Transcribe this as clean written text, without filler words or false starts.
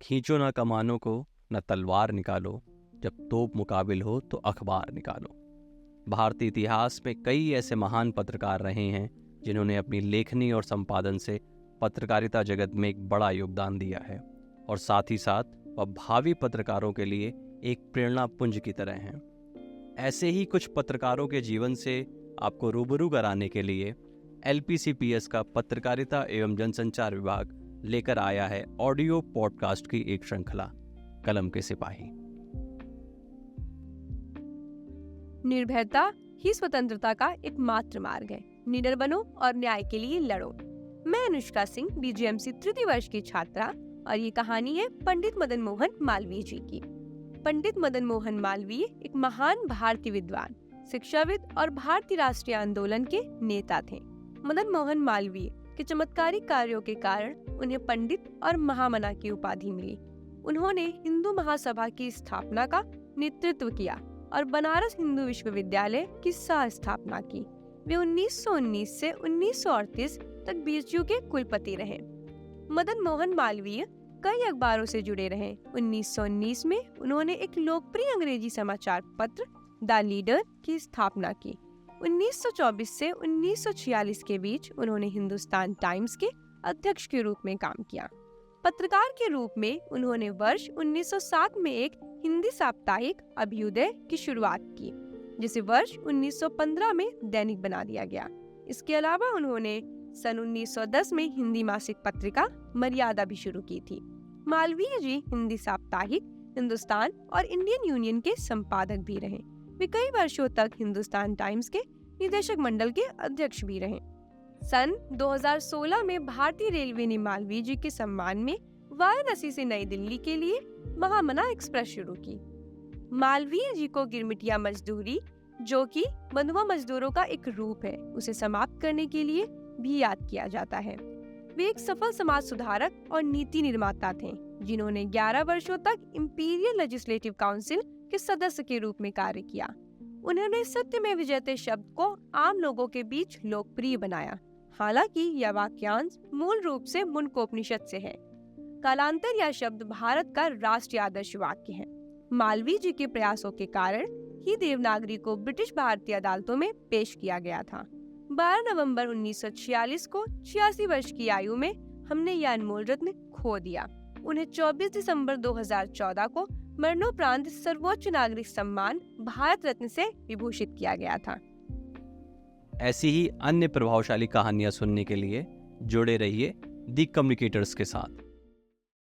खींचो ना कमानों को, न तलवार निकालो, जब तोप मुकाबिल हो तो अखबार निकालो। भारतीय इतिहास में कई ऐसे महान पत्रकार रहे हैं जिन्होंने अपनी लेखनी और संपादन से पत्रकारिता जगत में एक बड़ा योगदान दिया है, और साथ ही साथ वह भावी पत्रकारों के लिए एक प्रेरणा पुंज की तरह हैं। ऐसे ही कुछ पत्रकारों के जीवन से आपको रूबरू कराने के लिए LPCPS का पत्रकारिता एवं जनसंचार विभाग लेकर आया है ऑडियो पॉडकास्ट की एक श्रृंखला, कलम के सिपाही। निर्भयता ही स्वतंत्रता का एकमात्र मार्ग है। निडर बनो और न्याय के लिए लड़ो। मैं अनुष्का सिंह, BGMC तृतीय वर्ष की छात्रा, और ये कहानी है पंडित मदन मोहन मालवीय जी की। पंडित मदन मोहन मालवीय एक महान भारतीय विद्वान, शिक्षाविद और भारतीय राष्ट्रीय आंदोलन के नेता थे। मदन मोहन मालवीय के चमत्कारिक कार्यों के कारण उन्हें पंडित और महामना की उपाधि मिली। उन्होंने हिंदू महासभा की स्थापना का नेतृत्व किया और बनारस हिंदू विश्वविद्यालय की सह स्थापना की। वे 1919 से 1938 तक BHU के कुलपति रहे। मदन मोहन मालवीय कई अखबारों से जुड़े रहे। 1919 में उन्होंने एक लोकप्रिय अंग्रेजी समाचार पत्र द लीडर की स्थापना की। 1924 से 1946 के बीच उन्होंने हिंदुस्तान टाइम्स के अध्यक्ष के रूप में काम किया। पत्रकार के रूप में उन्होंने वर्ष 1907 में एक हिंदी साप्ताहिक अभ्युदय की शुरुआत की, जिसे वर्ष 1915 में दैनिक बना दिया गया। इसके अलावा उन्होंने सन 1910 में हिंदी मासिक पत्रिका मर्यादा भी शुरू की थी। मालवीय जी हिंदी साप्ताहिक हिंदुस्तान और इंडियन यूनियन के संपादक भी रहे। वे कई वर्षों तक हिंदुस्तान टाइम्स के निदेशक मंडल के अध्यक्ष भी रहे। सन 2016 में भारतीय रेलवे ने मालवीय जी के सम्मान में वाराणसी से नई दिल्ली के लिए महामना एक्सप्रेस शुरू की। मालवीय जी को गिरमिटिया मजदूरी, जो कि बंधुआ मजदूरों का एक रूप है, उसे समाप्त करने के लिए भी याद किया जाता है। वे एक सफल समाज सुधारक और नीति निर्माता थे, जिन्होंने 11 वर्षों तक इंपीरियल लेजिस्लेटिव काउंसिल के सदस्य के रूप में कार्य किया। उन्होंने सत्यमेव जयते शब्द को आम लोगों के बीच लोकप्रिय बनाया। हालांकि यह वाक्यांश मूल रूप से मुंडकोपनिषद से है। कालांतर यह शब्द भारत का राष्ट्रीय आदर्श वाक्य है। मालवीय जी के प्रयासों के कारण ही देवनागरी को ब्रिटिश भारतीय अदालतों में पेश किया गया था। 12 नवंबर 1946 को 86 वर्ष की आयु में हमने यह अनमोल रत्न खो दिया। उन्हें 24 दिसंबर 2014 को मरणोपरांत सर्वोच्च नागरिक सम्मान भारत रत्न से विभूषित किया गया था। ऐसी ही अन्य प्रभावशाली कहानियां सुनने के लिए जुड़े रहिए दी कम्युनिकेटर्स के साथ।